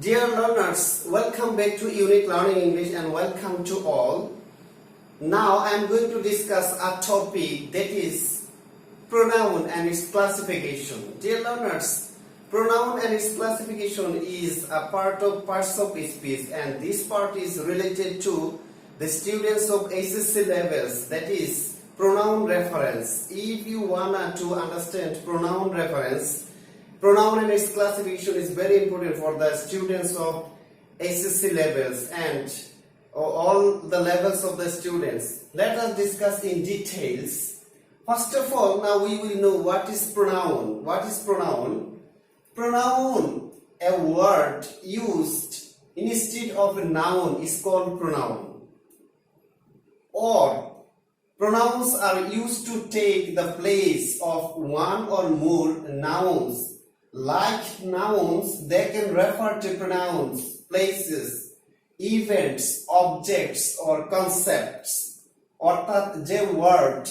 Dear learners, welcome back to Unique Learning English and welcome to all. Now I am going to discuss a topic that is pronoun and its classification. Dear learners, pronoun and its classification is a part of parts of speech, and this part is related to the students of SSC levels, that is pronoun reference. If you wanna to understand pronoun reference, pronoun and its classification is very important for the students of SSC levels and all the levels of the students. Let us discuss in details. First of all, now we will know what is pronoun. What is pronoun? Pronoun, a word used instead of a noun, is called pronoun. Or pronouns are used to take the place of one or more nouns. Like nouns, they can refer to pronouns, places, events, objects or concepts. অর্থাৎ যে word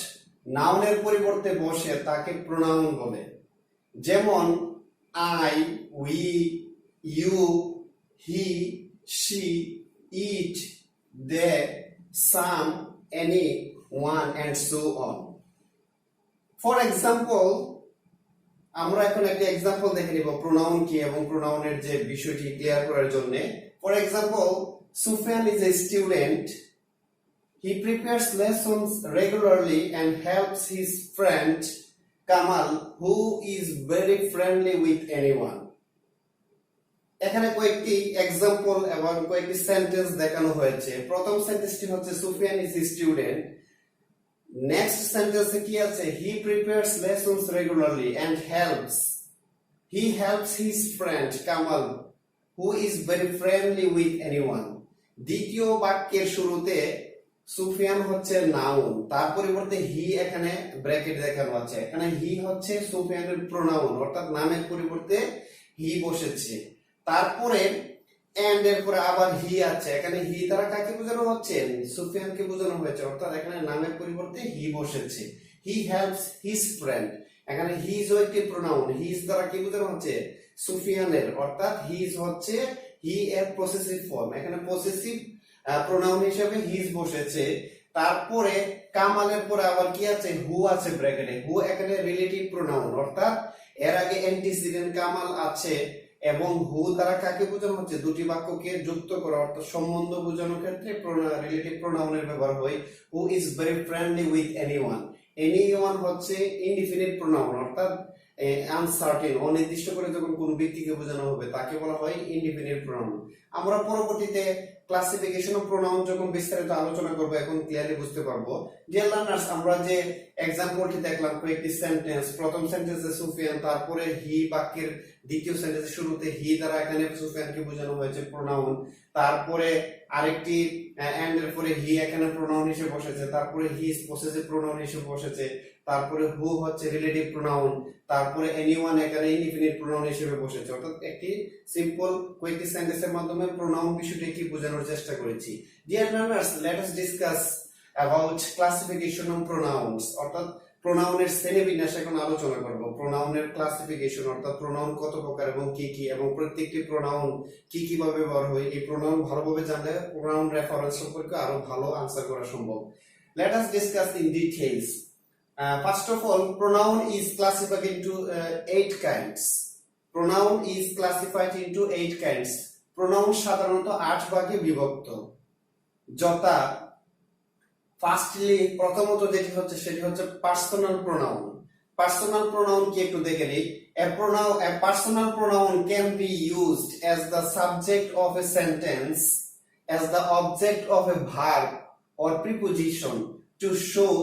নাউনের পরিবর্তে বসে তাকে pronoun বলে। যেমন I, we, you, he, she, it, they, some, any, one and so on. For example, আমরা এখন একটা एग्जांपल দেখে নিব প্রোনাউন কি এবং প্রোনাউনের যে বিষয়টি ক্লিয়ার করার জন্য। For example, Sufyan is a student. He prepares lessons regularly and helps his friend Kamal, who is very friendly with anyone. এখানে কয়েকটি एग्जांपल এবং কয়েকটি সেন্টেন্স দেখানো হয়েছে। প্রথম সেন্টেন্সটি হচ্ছে Sufyan is a student. Next sentence কি আছে? He prepares lessons regularly and he helps his friend Kamal, who is very friendly with anyone. দ্বিতীয় বাক্যের শুরুতে সুফিয়ান হচ্ছে নাউন, তার পরিবর্তে হি এখানে ব্র্যাকেট দেখানো আছে। এখানে হি হচ্ছে সুফিয়ানের প্রোনাউন, অর্থাৎ নামের পরিবর্তে হি বসেছে। তারপরে এন্ড এর পরে আবার হি আছে। এখানে হি দ্বারা কাকে বোঝানো হচ্ছে? সুফিয়ানকে বোঝানো হয়েছে, অর্থাৎ এখানে নামের পরিবর্তে হি বসেছে। হি হেল্পস হিজ ফ্রেন্ড, এখানে হিজ একটি প্রোনাউন, হিজ দ্বারা কি বোঝানো হচ্ছে? সুফিয়ানের, অর্থাৎ হিজ হচ্ছে হি এর পসেসিভ ফর্ম, এখানে পসেসিভ প্রোনাউন হিসেবে হিজ বসেছে। তারপরে কামালের পরে আবার কি আছে? হু আছে ব্র্যাকেটে। হু এখানে রিলেটিভ প্রোনাউন, অর্থাৎ এর আগে অ্যান্টিসিডেন্ট কামাল আছে এবং হু দ্বারা কাকে বোঝানো হচ্ছে? দুটি বাক্যকে যুক্ত করা, অর্থাৎ সম্বন্ধ বোঝানোর ক্ষেত্রে রিলেটিভ প্রোনাউনের ব্যবহার হয়। Who is very friendly with anyone. Anyone হচ্ছে ইনডিফিনিট প্রোনাউন, অর্থাৎ আনসার্টেন, অনির্দিষ্ট করে যখন কোন ব্যক্তিকে বোঝানো হবে তাকে বলা হয় ইনডিফিনিট প্রোনাউন। আমরা পরবর্তীতে ক্লাসিফিকেশন অফ প্রোনাউন যখন বিস্তারিত আলোচনা করব, এখন ক্লিয়ারলি বুঝতে পারবো। ডিয়ার লার্নার্স, আমরা যে एग्जांपलটি দেখলাম কয়েকটি সেন্টেন্স, প্রথম সেন্টেন্সে সুফিয়ান, তারপরে হি বাক্যের দ্বিতীয় সেন্টেন্সের শুরুতে হি দ্বারা এখানে সুফিয়ানকে বোঝানো হয়েছে প্রোনাউন। তারপরে আরেকটি এন্ড এর পরে হি এখানে প্রোনাউন হিসেবে বসেছে। তারপরে হি পসেসিভ প্রোনাউন হিসেবে বসেছে। তারপরে হু হচ্ছে রিলেটিভ প্রোনাউন। তারপরে এনিওয়ান এখানে ইনডিফিনিট প্রোনাউন হিসেবে বসেছে। অর্থাৎ একটি সিম্পল কয়েকটি সেন্টেন্সের মাধ্যমে প্রোনাউন বিষয়টি কি বোঝানোর চেষ্টা করেছি। Dear learners, let us discuss about classification of pronouns, অর্থাৎ প্রোনাউনের শ্রেণীবিন্যাস এখন আলোচনা করব। প্রোনাউনের ক্লাসিফিকেশন, অর্থাৎ প্রোনাউন কত প্রকার এবং কি কি, এবং প্রত্যেকটি প্রোনাউন কি কিভাবে ব্যবহার হয়। এই প্রোনাউন ভালোভাবে জানলে প্রোনাউন রেফারেন্স সম্পর্কে আরো ভালো আনসার করা সম্ভব। Let us discuss in details. First of all, pronoun is classified into 8 kinds. Pronoun is classified into 8 kinds. Pronoun সাধারণত 8 ভাগে বিভক্ত। যথা ফার্স্টলি প্রথমত যেটি হচ্ছে সেটি হচ্ছে পার্সোনাল প্রোনাউন। পার্সোনাল প্রোনাউন কি একটু দেখে নিই। A personal pronoun can be used as the subject of a sentence, as the object of a verb or preposition to show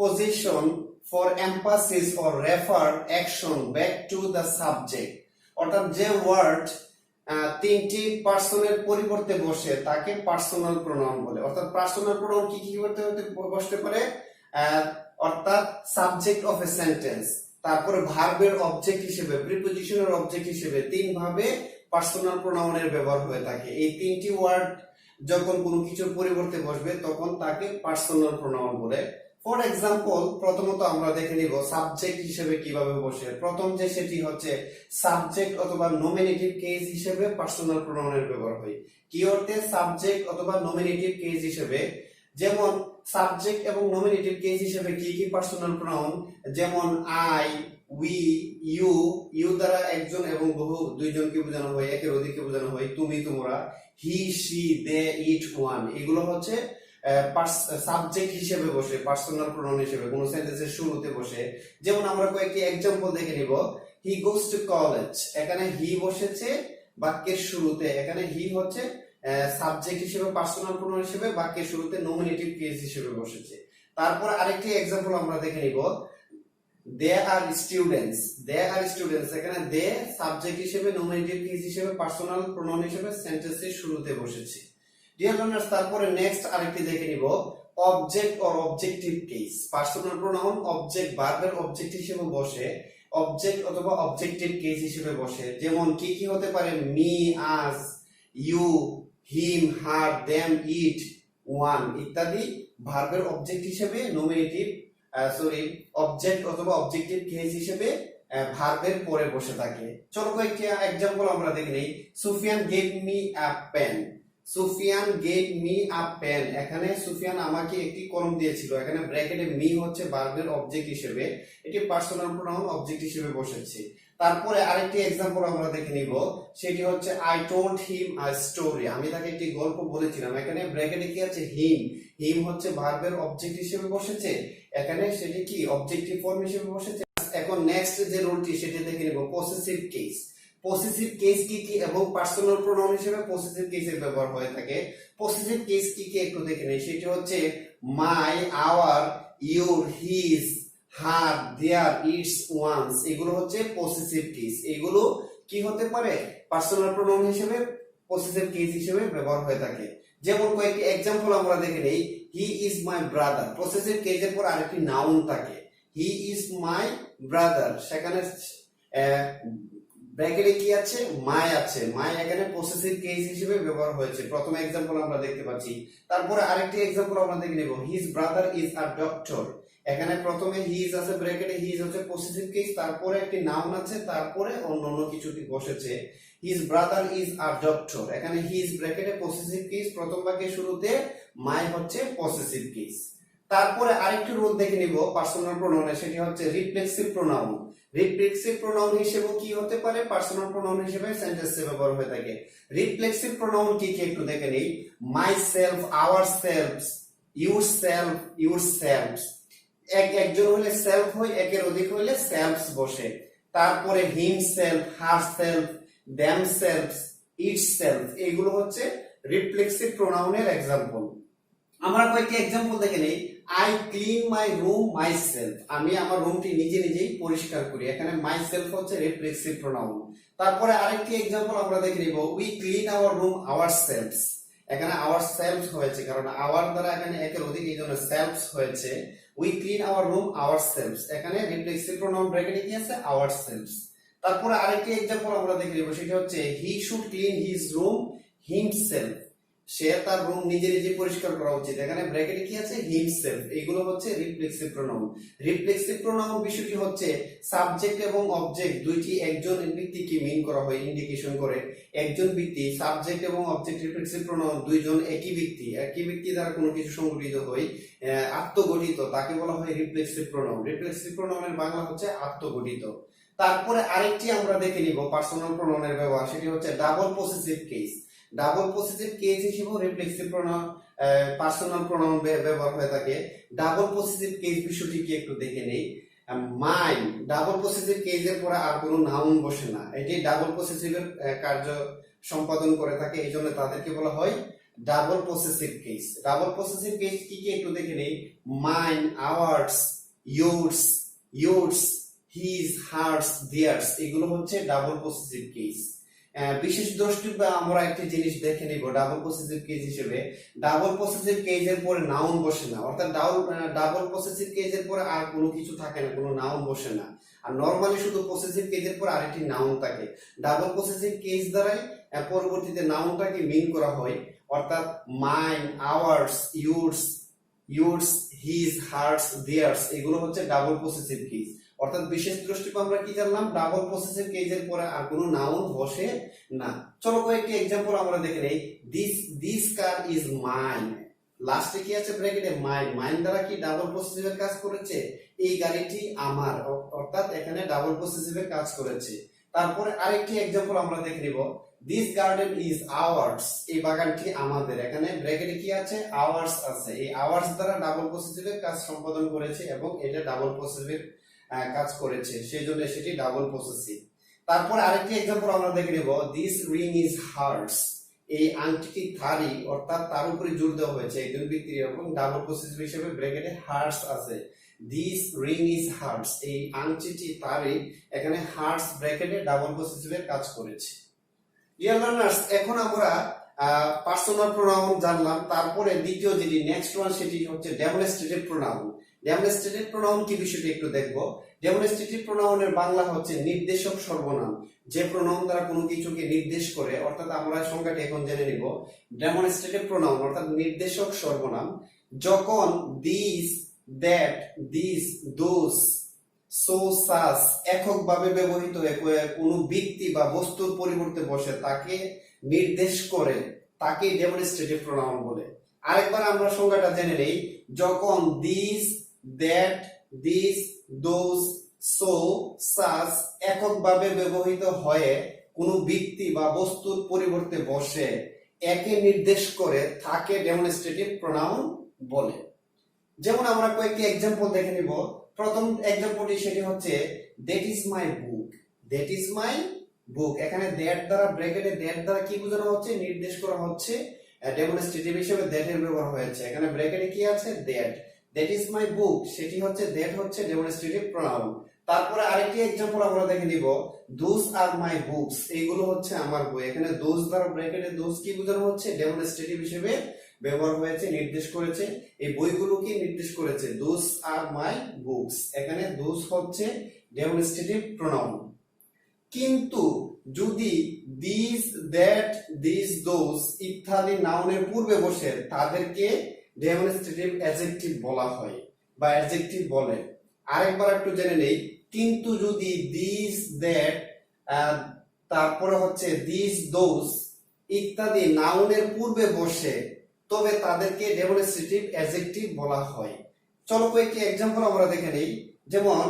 position, for emphasis or refer action back to the subject. অর্থাৎ যে word তিনটি পার্সনের পরিবর্তে বসে তাকে personal pronoun বলে। অর্থাৎ personal pronoun কি কি করতে বসতে পারে? অর্থাৎ সাবজেক্ট অফ এ সেন্টেন্স, তারপরে ভার্বের অবজেক্ট হিসেবে, প্রিপোজিশনের অবজেক্ট হিসেবে, তিন ভাবে পার্সোনাল প্রোনাউনের ব্যবহার হয়ে থাকে। এই তিনটি ওয়ার্ড যখন কোনো কিছুর পরিবর্তে বসবে তখন তাকে পার্সোনাল প্রোনাউন বলে। ফর এক্সাম্পল, প্রথমত আমরা দেখে নিব সাবজেক্ট হিসেবে কিভাবে বসে। প্রথম যে সেটি হচ্ছে সাবজেক্ট অথবা নমিনেটিভ কেস হিসেবে পার্সোনাল প্রোনাউনের ব্যবহার হয়। কি অর্থে? সাবজেক্ট অথবা নমিনেটিভ কেস হিসেবে। যেমন সাবজেক্ট এবং নমিনেটিভ কেস হিসেবে কি কি পার্সোনাল প্রোনাউন, যেমন আই, উই, ইউ। ইউ দ্বারা একজন এবং বহু দুইজনকে বোঝানো হয়, একের অধিককে বোঝানো হয়। তুমি, তোমরা। হি, শি, দে, ইট, ওয়ান, এগুলো হচ্ছে সাবজেক্ট হিসেবে বসে, পার্সোনাল প্রোনাউন হিসেবে কোন সেন্টেন্সের শুরুতে বসে। যেমন আমরা কয়েকটি এক্সাম্পল দেখে নিব। হি গোস টু কলেজ, এখানে হি বসেছে বাক্যের শুরুতে। এখানে হি হচ্ছে সাবজেক্ট হিসেবে, পার্সোনাল প্রোনাউন হিসেবে বাক্যের শুরুতে নমিনেটিভ কেস হিসেবে বসেছে। তারপর আরেকটি এক্সাম্পল আমরা দেখে নিব। দে আর স্টুডেন্টস, দে আর স্টুডেন্টস, এখানে দে সাবজেক্ট হিসেবে, নমিনেটিভ কেস হিসেবে, পার্সোনাল প্রোনাউন হিসেবে সেন্টেন্সের শুরুতে বসেছে। ডিয়ার লার্নার্স, তারপরে নেক্সট আরেকটি দেখে নিব, object or objective case. Personal pronoun object, ভার্বের অবজেক্ট হিসেবে বসে, অবজেক্ট অথবা অবজেক্টিভ কেস হিসেবে বসে। যেমন কি কি হতে পারে? Me, us, you, him, her, them, it, one ইত্যাদি ভার্বের অবজেক্ট হিসেবে, নমিনেটিভ অবজেক্ট অথবা অবজেক্টিভ কেস হিসেবে ভার্বের পরে বসে থাকে। চলো কয়েকটি এক্সাম্পল আমরা দেখে নেই। Sufiyan gave me a pen, Sufiyan gave me a pen, এখানে সুফিয়ান আমাকে একটি কলম দিয়েছিল। এখানে ব্র্যাকেটে মি হচ্ছে ভার্বের অবজেক্ট হিসেবে, এটি পার্সোনাল প্রোনাউন অবজেক্ট হিসেবে বসেছে। তারপরে আরেকটি এক্সাম্পল আমরা দেখে নিব, সেটি হচ্ছে I told him a story, আমি তাকে একটি গল্প বলেছিলাম। এখানে ব্র্যাকেটে কি আছে? হিম, হিম হচ্ছে ভার্বের অবজেক্ট হিসেবে বসেছে। এখানে সেটি কি অবজেক্টিভ ফর্ম হিসেবে বসেছে। এখন নেক্সট যে রুলটি সেটি দেখে নিব, পসেসিভ কেস। পসেসিভ কেস কি কি এবং পার্সোনাল প্রোনাউন হিসেবে পসেসিভ কেসের ব্যবহার হয়ে থাকে। পসেসিভ কেস কি কি একটু দেখে নেই। সেটি হচ্ছে my, our, your, his, her, their, its, ones, এগুলো হচ্ছে পসেসিভ কেস। এগুলো কি হতে পারে? পার্সোনাল প্রোনাউন হিসেবে, পসেসিভ কেস হিসেবে ব্যবহার হয়ে থাকে। যেমন কয়েকটি এক্সাম্পল আমরা দেখে নেই। He is my brother, possessive কেসের পর আরেকটি নাউন থাকে। হি ইজ মাই ব্রাদার, সেখানে ব্র্যাকেটে কি আছে? মাই আছে। মাই এখানে পসেসিভ কেস হিসেবে ব্যবহার হয়েছে। প্রথম এক্সাম্পল আমরা দেখতে পাচ্ছি। তারপরে আরেকটি এক্সাম্পল আমরা দেখে নেব। His brother is a doctor, এখানে প্রথমে হিজ আছে ব্র্যাকেটে, হিজ হচ্ছে পসেসিভ কেস, তারপরে একটি নাউন আছে, তারপরে অন্যান্য কিছুটি বসেছে। His brother is a doctor, এখানে হিজ ব্র্যাকেটে পসেসিভ কেস, প্রথম বাক্যের শুরুতে মাই হচ্ছে পসেসিভ কেস। তারপরে আরেকটি রুল দেখে নিব পার্সোনাল প্রোনাউনে, সেটি হচ্ছে রিফ্লেক্সিভ প্রোনাউন। রিফ্লেক্সিভ প্রোনাউন হিসেবে কি হতে পারে? পার্সোনাল প্রোনাউন হিসেবে সেন্টেন্সে ব্যবহার হয়ে থাকে। রিফ্লেক্সিভ প্রোনাউন কি কি একটু দেখে নেই। Myself, ourselves, yourself, yourselves, একজন হলে সেলফ হয়, একের অধিক হলে সেলফস বসে। তারপরে himself, herself, themselves, itself, এগুলো হচ্ছে রিফ্লেক্সিভ প্রোনাউনের এক্সাম্পল। আমরা কয়েকটি এক্সাম্পল দেখে নেই। I clean my room myself, আমি আমার রুমটি নিজে নিজেই পরিষ্কার করি। এখানে মাই সেলফ হচ্ছে রিফ্লেক্সিভ প্রোনাউন। তারপরে আরেকটি এক্সাম্পল আমরা দেখে নিব। We clean our room ourselves, এখানে আওয়ার সেলফ হয়েছে, কারণ আওয়ার দ্বারা এখানে একের অধিক, এই জন্য সেলফস হয়েছে। We clean our room ourselves, এখানে রিফ্লেক্সিভ প্রোনাউন ব্র্যাকেটে কি আছে? Ourselves. তারপরে আরেকটি এক্সাম্পল আমরা দেখে নিব, সেটা হচ্ছে he should clean his room himself, সে তার রুম নিজে নিজে পরিষ্কার করা উচিত। এখানে ব্র্যাকেটে কি আছে? হিমসেলফ। এগুলো হচ্ছে রিফ্লেক্সিভ প্রোনাউন। রিফ্লেক্সিভ প্রোনাউন বিষয়টি হচ্ছে সাবজেক্ট এবং অবজেক্ট দুইটি একজন ব্যক্তিকে মিন করা হয়, ইন্ডিকেশন করে। একজন ব্যক্তি, সাবজেক্ট এবং অবজেক্ট রিফ্লেক্সিভ প্রোনাউন দুইজন একই ব্যক্তি, একই ব্যক্তি দ্বারা কোনো কিছু সংগঠিত হয়, আত্মগঠিত, তাকে বলা হয় রিফ্লেক্সিভ প্রোনাউন। রিফ্লেক্সিভ প্রোনাউনের বাংলা হচ্ছে আত্মগঠিত। তারপরে আরেকটি আমরা দেখে নিব পার্সোনাল প্রোনাউনের ব্যবহার, সেটি হচ্ছে double possessive case. Double possessive case হিসেবে রিফ্লেক্সিভ প্রোনাউন, পার্সোনাল প্রোনাউন ব্যবহার হয়ে থাকে। ডাবল পসেসিভ কেস বিষয়টি কি একটু দেখে নেই। মাইন, ডাবল পসেসিভ কেসের পরে আর কোনো নাউন বসে না, এটি ডাবল পসেসিভের কার্য সম্পাদন করে থাকে, এই জন্য তাদেরকে বলা হয় double possessive case. Double possessive case কি কি একটু দেখে নেই। Mine, ours, yours, yours, his, hers, theirs, এগুলো হচ্ছে ডাবল পসেসিভ কেস। বিশেষ দ্রষ্টব্য আমরা একটি জিনিস দেখে নিব ডাবল পসেসিভ কেস হিসেবে। ডাবল পসেসিভ কেসের পরে নাউন বসে না, অর্থাৎ ডাবল পসেসিভ কেসের পরে আর কোনো কিছু থাকে না, কোনো নাউন বসে না। আর নরমালি শুধু পসেসিভ কেসের পর আরেকটি নাউন থাকে। ডাবল পসেসিভ কেস দ্বারাই পরবর্তীতে নাউনটাকে মিন করা হয়, অর্থাৎ mine, ours, yours, yours, his, hers, theirs এগুলো হচ্ছে ডাবল পসেসিভ কেস। অর্থাৎ বিশেষ দ্রষ্টব্য আমরা কি জানলাম, ডাবল পসেসিভ কেসের পরে আর কোনো নাউন বসে না। চলো কয়েকটি एग्जांपल আমরা দেখে নেই। দিস কার ইজ মাইন, লাস্টে কি আছে ব্র্যাকেটে মাইন, মাইন দ্বারা কি ডাবল পসেসিভের কাজ করেছে, এই গাড়িটি আমার, অর্থাৎ এখানে ডাবল পসেসিভের কাজ করেছে। তারপরে আরেকটি एग्जांपल আমরা দেখে নিব, দিস গার্ডেন ইজ আওয়ার্স, এই বাগানটি আমাদের, এখানে ব্র্যাকেটে কি আছে আওয়ার্স আছে, এই আওয়ার্স দ্বারা ডাবল পসেসিভের কাজ সম্পাদন করেছে এবং এটা ডাবল পসেসিভের কাজ করেছে, সেজন্য সেটি ডাবল পসেসিভ। তারপর আরেকটি एग्जांपल আমরা দেখে নিব, দিস রিং ইজ হার্টস, এই আংটিটি তারই, অর্থাৎ তার উপরে জোর দেওয়া হয়েছে একজন ব্যক্তির এবং ডাবল পসেসিভ হিসেবে ব্র্যাকেটে হার্টস আছে। দিস রিং ইজ হার্টস, এই আংটিটি তারই, এখানে হার্টস ব্র্যাকেটে ডাবল পসেসিভের কাজ করেছে। ডিয়ার লার্নার্স, এখন আমরা পার্সোনাল প্রোনাউন জানলাম। তারপরে দ্বিতীয় যেটি নেক্সট ওয়ান সেটি হচ্ছে ডেমনস্ট্রেটিভ প্রোনাউন। ডেমনস্ট্রেটিভ প্রোনাউন কি বিষয়টি একটু দেখব। ডেমনস্ট্রেটিভ প্রোনাউনের বাংলা হচ্ছে নির্দেশক সর্বনাম, যে প্রোনাউন দ্বারা কোনো কিছুকে নির্দেশ করে, অর্থাৎ আমরা সংজ্ঞাটি এখন জেনে নিব। ডেমনস্ট্রেটিভ প্রোনাউন অর্থাৎ নির্দেশক সর্বনাম যখন this, that, these, those, so, such এককভাবে ব্যবহৃত হয়ে কোনো ব্যক্তি বা বস্তুর পরিবর্তে বসে তাকে নির্দেশ করে, তাকে ডেমনস্ট্রেটিভ প্রোনাউন বলে। আরেকবার আমরা সংজ্ঞাটা জেনে নেই। যখন this, that, these, those, so, such এককভাবে ব্যবহৃত হয়ে কোনো ব্যক্তি বা বস্তুর পরিবর্তে বসে একে নির্দেশ করে তাকে ডেমনস্ট্রেটিভ প্রোনাউন বলে। যেমন আমরা কয়েকটি एग्जांपल দেখে নিব। প্রথম एग्जांपलটি সেটি হচ্ছে that is my book, that is my book, এখানে দ্যাট দ্বারা ব্র্যাকেটে দ্যাট দ্বারা কি বোঝানো হচ্ছে, নির্দেশ করা হচ্ছে, ডেমনস্ট্রেটিভ হিসেবে দ্যাট এর ব্যবহার হয়েছে, এখানে ব্র্যাকেটে কি আছে দ্যাট, দ্যাট ইজ মাই বুক, সেটি হচ্ছে দ্যাট হচ্ছে ডেমনস্ট্রেটিভ প্রোনাউন। তারপরে আরেকটি एग्जांपल আমরা দেখে নিব, দোজ আর মাই বুকস, এইগুলো হচ্ছে আমার বই, এখানে দোজ দ্বারা ব্র্যাকেটে দোজ কি বোঝানো হচ্ছে, ডেমনস্ট্রেটিভ হিসেবে ব্যবহার হয়েছে, নির্দেশ করেছে, এই বইগুলোকে নির্দেশ করেছে, দোজ আর মাই বুকস, এখানে দোজ হচ্ছে ডেমনস্ট্রেটিভ প্রোনাউন। কিন্তু যদি দিস, দ্যাট, দিস, দোজ ইত্যাদি নাউনের পূর্বে বসে তাদেরকে ডেমনস্ট্রেটিভ অ্যাডজেক্টিভ বলা হয় বা অ্যাডজেক্টিভ বলে। আরেকবার একটু জেনে নেই, কিন্তু যদি দিস, দ্যাট, তারপরে হচ্ছে দিস, দোজ ইত্যাদি নাউনের পূর্বে বসে তবে তাদেরকে ডেমনস্ট্রেটিভ অ্যাডজেক্টিভ বলা হয়। চলো কয়েকটি एग्जांपल আমরা দেখে নেই। যেমন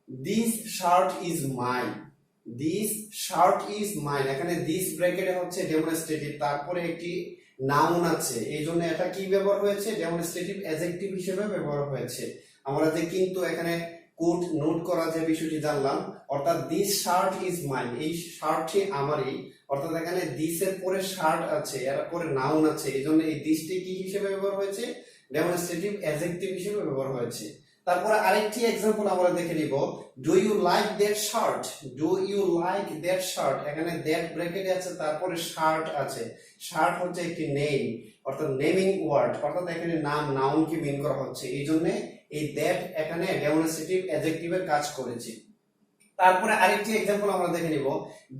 this shirt is mine, this shirt is mine, এখানে দিস ব্র্যাকেটে হচ্ছে ডেমনস্ট্রেটিভ, তারপরে একটি নাউন আছে, এই জন্য এটা কি ব্যবহার হয়েছে, ডেমনস্ট্রেটিভ অ্যাডজেক্টিভ হিসেবে ব্যবহার হয়েছে। আমরা যে কিন্তু এখানে কোড নোট করা যে বিষয়টি জানলাম, অর্থাৎ দিস শার্ট ইজ মাইন, এই শার্টটি আমারই, অর্থাৎ এখানে দিস এর পরে শার্ট আছে, এর পরে নাউন আছে, এই জন্য এই দিসটি কি হিসেবে ব্যবহার হয়েছে, ডেমনস্ট্রেটিভ অ্যাডজেক্টিভ হিসেবে ব্যবহার হয়েছে। তারপরে আরেকটি एग्जांपल আমরা দেখে নিব, do you like that shirt, do you like that shirt, এখানে দ্যাট ব্র্যাকেটে আছে, তারপরে শার্ট আছে, শার্ট হচ্ছে একটি নেম, অর্থাৎ নেমিং ওয়ার্ড, অর্থাৎ এখানে নাম, নাউন কি মিন করা হচ্ছে, এই জন্য এই দ্যাট এখানে ডেমনস্ট্রেটিভ অ্যাডজেক্টিভের কাজ করেছে। তারপরে আরেকটি एग्जांपल আমরা দেখে নিব,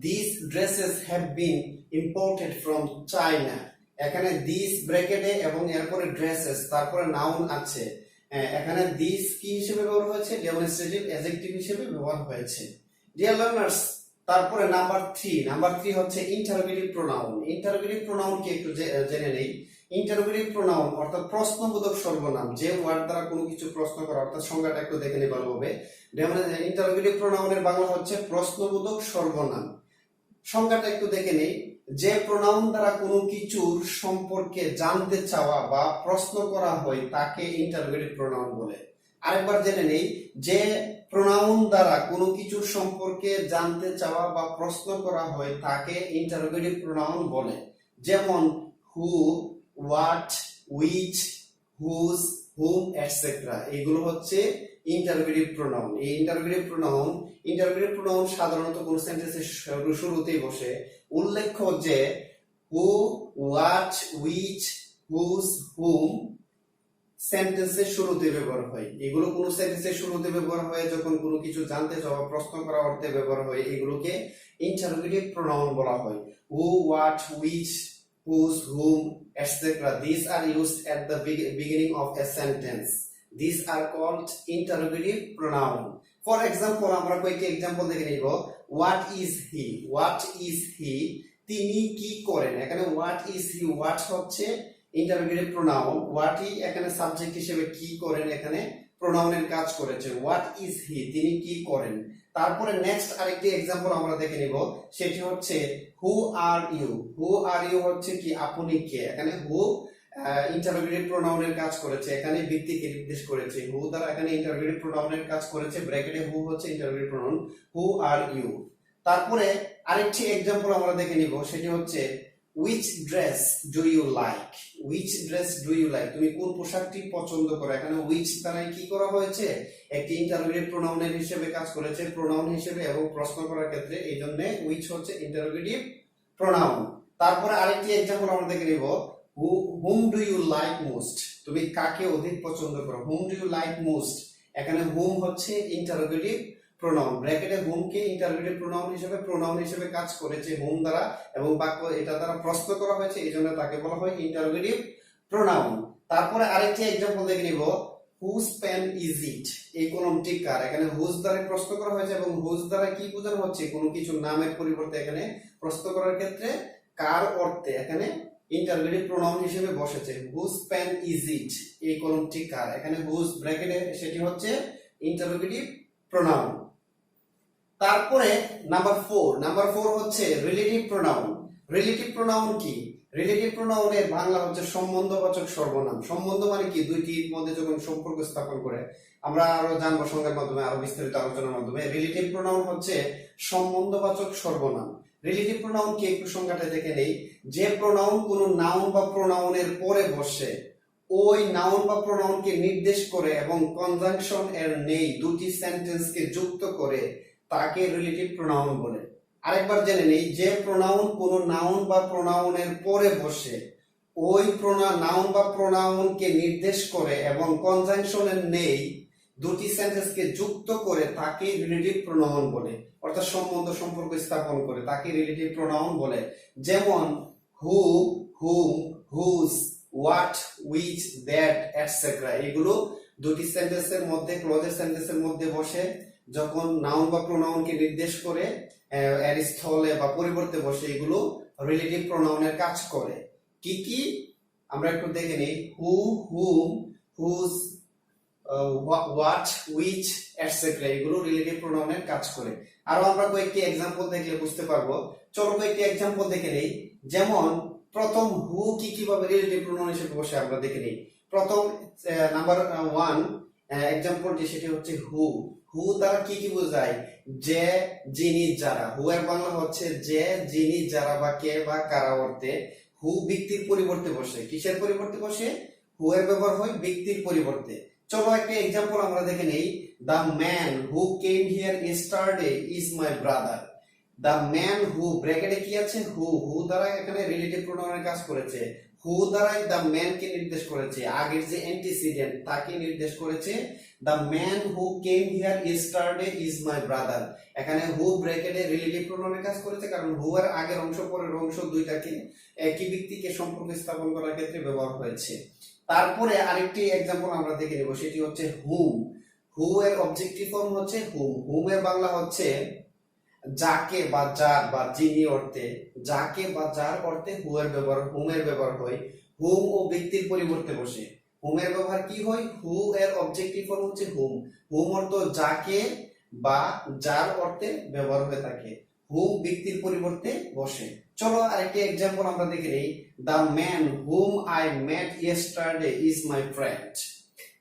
this dresses have been imported from China, এখানে দিস ব্র্যাকেটে এবং এরপরে ড্রেসেস, তারপরে নাউন আছে, এখানে দিস কি হিসেবে ব্যবহার হয়েছে, ডেমনস্ট্রেটিভ অ্যাডজেক্টিভ হিসেবে ব্যবহার হয়েছে। ডিয়ার লার্নার্স, তারপরে নাম্বার 3 হচ্ছে ইন্টারোগেটিভ প্রোনাউন। ইন্টারোগেটিভ প্রোনাউন কি একটু জেনে নেই। ইন্টারোগেটিভ প্রোনাউন অর্থাৎ প্রশ্নবোধক সর্বনাম, যে ওয়ার্ড দ্বারা কোনো কিছু প্রশ্ন করা, অর্থাৎ সংজ্ঞাটা একটু দেখে নিই ভালোভাবে। ইন্টারোগেটিভ প্রোনাউনের বাংলা হচ্ছে প্রশ্নবোধক সর্বনাম। সংজ্ঞাটা একটু দেখে নেই, যে প্রোনাউন দ্বারা কোনো কিছুর সম্পর্কে জানতে চাওয়া বা প্রশ্ন করা হয় তাকে ইন্টারোগেটিভ প্রোনাউন বলে। আরেকবার জেনে নেই, যে প্রোনাউন দ্বারা কোনো কিছুর সম্পর্কে জানতে চাওয়া বা প্রশ্ন করা হয় তাকে ইন্টারোগেটিভ প্রোনাউন বলে। যেমন who, what, which, whose, whom etcetera, এগুলো হচ্ছে ইন্টারোগেটিভ প্রোনাউন। এই ইন্টারোগেটিভ প্রোনাউন সাধারণত কোন সেন্টেন্সের শুরুতেই বসে। উল্লেখ্য যে who, what, which, whose, whom সেন্টেন্সের শুরুতে ব্যবহার হয়। এগুলো কোন সেন্টেন্সের শুরুতে ব্যবহার হয় যখন কোনো কিছু জানতে চাওয়া, প্রশ্ন করা অর্থে ব্যবহার হয়, এগুলোকে ইন্টারোগেটিভ প্রোনাউন বলা হয়। Who, what, which, whose, whom, etc. These are used at the beginning of a sentence. These are called interrogative pronoun. For example, আমরা কয়েকটি एग्जांपल দেখে নিব। What is he? What is he? তিনি কি করেন? এখানে what is he? What হচ্ছে interrogative pronoun. What he এখানে সাবজেক্ট হিসেবে কি করেন এখানে প্রোনাউনের কাজ করেছে। What is he? তিনি কি করেন? তারপরে নেক্সট আরেকটি एग्जांपल আমরা দেখে নিব, সেটি হচ্ছে who are you? Who are you হচ্ছে কি আপনি কে? এখানে who ইন্টারোগেটিভ প্রোনাউনের কাজ করেছে, এখানে ব্যক্তিকে নির্দেশ করেছে। হু দ্বারা এখানে ইন্টারোগেটিভ প্রোনাউনের কাজ করেছে, ব্র্যাকেটে হু হচ্ছে interrogative pronoun. Who are you. তারপরে আরেকটি एग्जांपल আমরা দেখে নিব, সেটি হচ্ছে which dress do you like? Which dress do you like? তুমি কোন পোশাকটি পছন্দ করো? এখানে which দ্বারা কি করা হয়েছে? একটি ইন্টারোগেটিভ প্রোনাউনের হিসেবে কাজ করেছে, প্রোনাউন হিসেবে এবং প্রশ্ন করার ক্ষেত্রে, এইজন্য which হচ্ছে ইন্টারোগেটিভ প্রোনাউন। তারপরে আরেকটি एग्जांपल আমরা দেখে নিব, whom do you like most? তুমি কাকে অধিক পছন্দ করো? whom do you like most? এখানে whom হচ্ছে ইন্টারোগেটিভ প্রোনাউন, ব্র্যাকেটে whom কে ইন্টারোগেটিভ প্রোনাউন হিসেবে কাজ করেছে whom দ্বারা, এবং বাক্য এটা দ্বারা প্রশ্ন করা হয়েছে, এইজন্য তাকে বলা হয় ইন্টারোগেটিভ প্রোনাউন। তারপরে আরেকটি एग्जांपल দেখে নিব, whose pen is it? এই কলমটি কার? এখানে whose দ্বারা প্রশ্ন করা হয়েছে, এবং whose দ্বারা কি বোঝানো হচ্ছে? কোনো কিছু নামের পরিবর্তে এখানে প্রশ্ন করার ক্ষেত্রে কার অর্থে এখানে ইন্টারোগেটিভ প্রোনাউন হিসেবে বসেছে। whose pen is it? এই কলমটি কার? এখানে whose ব্র্যাকেটে সেটি হচ্ছে ইন্টারোগেটিভ প্রোনাউন। তারপরে নাম্বার 4 হচ্ছে রিলেটিভ প্রোনাউন। রিলেটিভ প্রোনাউন কি? রিলেটিভ প্রোনাউনের বাংলা হচ্ছে সম্বন্ধবাচক সর্বনাম। সম্বন্ধ মানে কি? দুইটির মধ্যে যখন সম্পর্ক স্থাপন করে, আমরা আরো জানবো সংজ্ঞার মাধ্যমে, আরো বিস্তারিত আলোচনার মাধ্যমে। রিলেটিভ প্রোনাউন হচ্ছে সম্বন্ধবাচক সর্বনাম। রিলেটিভ প্রোনাউন কি একটু সংজ্ঞাটা দেখে নেই। যে প্রোনাউন কোনো নাউন বা প্রোনাউনের পরে বসে, ওই নাউন বা প্রোনাউনকে নির্দেশ করে এবং কনজাংশন এর নেই দুটি সেন্টেন্সকে যুক্ত করে, তাকে রিলেটিভ প্রোনাউন বলে। আরেকবার জেনে নেই, যে প্রোনাউন কোনো নাউন বা প্রোনাউনের পরে বসে, ওই নাউন বা প্রোনাউনকে নির্দেশ করে এবং কনজাংশনের নেই দুটি সেন্টেন্সকে যুক্ত করে, তাকে রিলেটিভ প্রোনাউন বলে। অর্থাৎ সম্পর্ক স্থাপন করে, তাকে রিলেটিভ প্রোনাউন বলে। যেমন who, whom, whose, what, which, that, etcetera. এগুলো দুটি সেন্টেন্সের মধ্যে, ক্লোজের সেন্টেন্সের মধ্যে বসে যখন নাউন বা প্রোনাউনকে নির্দেশ করে এর স্থলে বা পরিবর্তে বসে, এগুলো রিলেটিভ প্রোনাউনের কাজ করে। কি কি আমরা একটু দেখে নিই। হু, whom, whose, what, which, etcetera, এগুলো রিলেটিভ প্রোনাউনের কাজ করে। আরো আমরা কয়েকটি एग्जांपल দেখলে বুঝতে পারবো। চলো কয়েকটি एग्जांपल দেখে নেই। যেমন প্রথম হু কিভাবে রিলেটিভ প্রোনাউন হিসেবে বসে আমরা দেখে নিই। প্রথম নাম্বার 1 एग्जांपल সেটি হচ্ছে হু। হু দ্বারা কি বোঝায়? যে, যিনি, যারা। হু এর বাংলা হচ্ছে যে, যিনি, যারা বা কে বা কারা অর্থে। হু ব্যক্তির পরিবর্তে বসে। কিসের পরিবর্তে বসে? হু এর ব্যবহার হয় ব্যক্তির পরিবর্তে। চলো একটা एग्जांपल আমরা দেখে নেই। The man who came here yesterday is my brother. The man who ব্র্যাকেটে কি আছে? হু দ্বারা এখানে রিলেটিভ প্রোনাউনের কাজ করেছে। হু দ্বারাই দ্য ম্যান কে নির্দেশ করেছে, আগের যে অ্যান্টিসিডেন্ট তাকে নির্দেশ করেছে। The man who came here yesterday is my brother. এখানে হু ব্র্যাকেটে রিলেটিভ প্রোনাউনের কাজ করেছে, কারণ হু এর আগের অংশ পরের অংশ দুইটাকে একই ব্যক্তিকে সম্পর্ক স্থাপন করার ক্ষেত্রে ব্যবহার হয়েছে। তারপরে আরেকটি एग्जांपल আমরা দেখে নেব, সেটি হচ্ছে হুম। হু এর অবজেক্টিভ ফর্ম হচ্ছে হুম। হুম এর বাংলা হচ্ছে যাকে বা যার বা যিনি অর্থে। যাকে বা যার অর্থে হুম এর ব্যবহার হয়। হুম ও ব্যক্তির পরিবর্তে বসে। হুম এর ব্যবহার কি হয়? হু এর অবজেক্টিভ ফর্ম হচ্ছে হুম। হুম অর্থ যাকে বা যার অর্থে ব্যবহার হয়ে থাকে। হুম ব্যক্তির পরিবর্তে বসে। চলো আরেকটি एग्जांपल আমরা দেখে নেই। The man whom I met yesterday is my friend.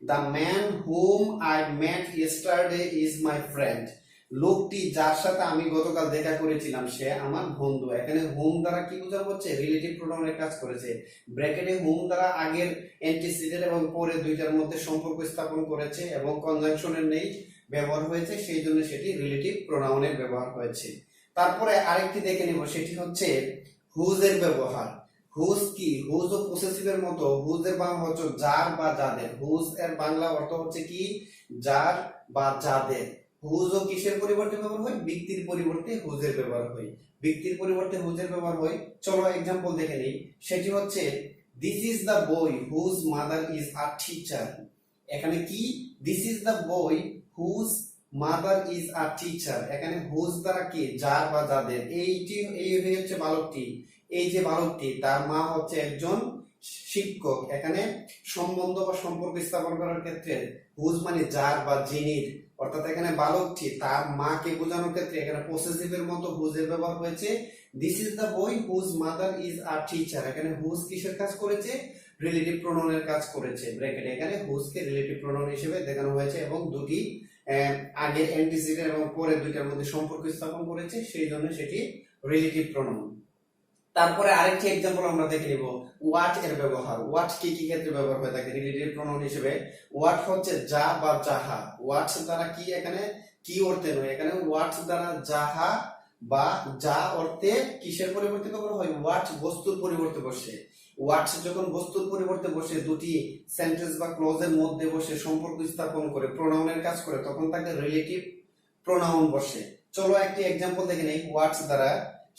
The man whom I met yesterday is my friend. লোকটি যার সাথে আমি গতকাল দেখা করেছিলাম সে আমার বন্ধু। এখানে হুম দ্বারা কি বোঝানো হচ্ছে? রিলেটিভ প্রোনাউনের কাজ করেছে। ব্র্যাকেটে হুম দ্বারা আগের অ্যান্টিসিডেন্ট এবং পরে দুইটার মধ্যে সম্পর্ক স্থাপন করেছে এবং কনজাংশনের নেই ব্যবহার হয়েছে, সেই জন্য সেটি রিলেটিভ প্রোনাউনের ব্যবহার হয়েছে। তারপরে আরেকটি দেখে নিব, সেটি হচ্ছে হুজ এর ব্যবহার। হুজ কি? হুজ ও পসেসিভের মতো হুজ এর বাংলা হচ্ছে যার বা যাদের। হুজ এর বাংলা অর্থ হচ্ছে কি? যার বা যাদের। হুজ ও কিসের পরিবর্তে ব্যবহার হয়? ব্যক্তির পরিবর্তে হুজের ব্যবহার হয়। ব্যক্তির পরিবর্তে হুজের ব্যবহার হয়। চলো एग्जांपल দেখে নেই, সেটি হচ্ছে this is the boy whose mother is a teacher. এখানে কি, this is the boy whose mother is a teacher. এখানে হুজ দ্বারা কি, যার বা যাদের, এই হচ্ছে বালকটি, এই যে বালকটি তার মা হচ্ছে একজন শিক্ষক। এখানে সম্বন্ধ বা সম্পর্ক স্থাপন করার ক্ষেত্রে হুজ মানে যার বা যিনির, অর্থাৎ এখানে বালকটি তার মাকে বোঝানোর ক্ষেত্রে এখানে পসেসিভের মতো হুজের ব্যবহার হয়েছে। This is the boy whose mother is a teacher. এখানে হুজ কিসের কাজ করেছে, রিলেটিভ প্রোনাউনের কাজ করেছে। ব্র্যাকেটে এখানে হুজকে রিলেটিভ প্রোনাউন হিসেবে দেখানো হয়েছে এবং দুটি আগের অ্যান্টিসিডেন্ট এবং পরের দুইটার মধ্যে সম্পর্ক স্থাপন করেছে, সেই জন্য সেটি রিলেটিভ প্রোনাউন। তারপরে আরেকটি एग्जांपल আমরা দেখে নিব হোয়াট এর ব্যবহার। হোয়াট কি কি ক্ষেত্রে ব্যবহার হয়ে থাকে রিলেটিভ প্রোনাউন হিসেবে? হোয়াট হচ্ছে যা বা যাহা। হোয়াট দ্বারা কি, এখানে কি অর্থে নয়, এখানে হোয়াট দ্বারা যাহা বা যা অর্থে কিসের পরিবর্তে ব্যবহার হয়? হোয়াট বস্তুর পরিবর্তে বসে। হোয়াট যখন বস্তুর পরিবর্তে বসে দুটি সেন্টেন্স বা ক্লজের মধ্যে বসে সম্পর্ক স্থাপন করে প্রোনাউনের কাজ করে, তখন তাকে রিলেটিভ প্রোনাউন বসে। চলো একটি एग्जांपल দেখে নেই হোয়াট দ্বারা।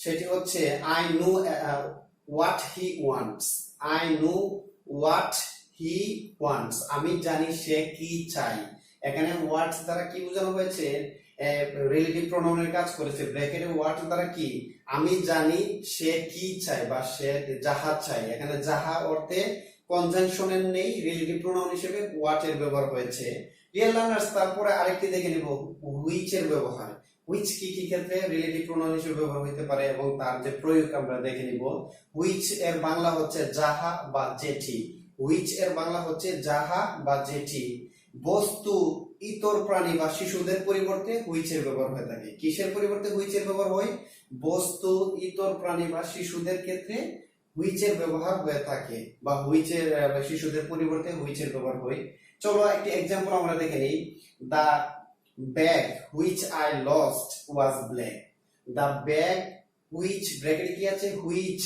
সেটি হচ্ছে I know what he wants. I know what he wants, আমি জানি সে কি চাই। এখানে হোয়াট দ্বারা কি বোঝানো হয়েছে? রিলেটিভ প্রোনাউনের কাজ করেছে। ব্র্যাকেটে হোয়াট দ্বারা কি, আমি জানি সে কি চায় বা সে যাহা চায়। এখানে যাহা অর্থে কনজাংশনের নেই, রিলেটিভ প্রোনাউন হিসেবে হোয়াট এর ব্যবহার হয়েছে। ডিয়ার লার্নার্স, তারপরে আরেকটি দেখে নিব হুইচ এর ব্যবহার। হুইচ কি কি ক্ষেত্রে রিলেটিভ প্রোনাউন হিসেবে ব্যবহার হতে পারে এবং তার যে প্রয়োগ আমরা দেখে নিব। হুইচ এর বাংলা হচ্ছে যাহা বা যেটি। হুইচ এর বাংলা হচ্ছে যাহা বা যেটি। বস্তু, ইতর প্রাণী বা শিশুদের পরিবর্তে হুইচ এর ব্যবহার হয়ে থাকে। কিসের পরিবর্তে হুইচ এর ব্যবহার হয়? বস্তু, ইতর প্রাণী বা শিশুদের ক্ষেত্রে হুইচ এর ব্যবহার হয়ে থাকে, বা হুইচ এর শিশুদের পরিবর্তে হুইচ এর ব্যবহার হয়। চলো একটি एग्जांपल আমরা দেখে নেই। The bag which I lost was black. The bag which, ব্র্যাকেটে কি আছে, which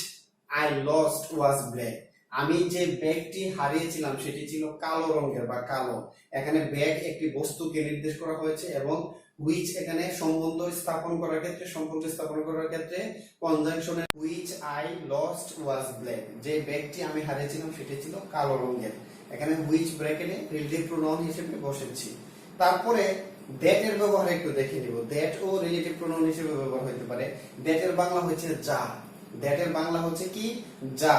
I lost was black. আমি যে ব্যাগটি হারিয়েছিলাম সেটি ছিল কালো রঙের বা কালো। এখানে ব্যাগ একটি বস্তুকে নির্দেশ করা হয়েছে এবং হুইচ এখানে সম্বন্ধ স্থাপন করার ক্ষেত্রে, সম্পর্ক স্থাপন করার ক্ষেত্রে কনজাংশনে which I lost was black. যে ব্যাগটি আমি হারিয়েছিলাম সেটি ছিল কালো রঙের। এখানে হুইচ ব্র্যাকেটে রিলেটিভ প্রোনাউন হিসেবে বসেছি। তারপরে দ্যাট এর ব্যবহার একটু দেখে নিব। দ্যাট ও রিলেটিভ প্রোনাউন হিসেবে ব্যবহার হতে পারে। দ্যাট এর বাংলা হচ্ছে যা। দ্যাট এর বাংলা হচ্ছে কি, যা।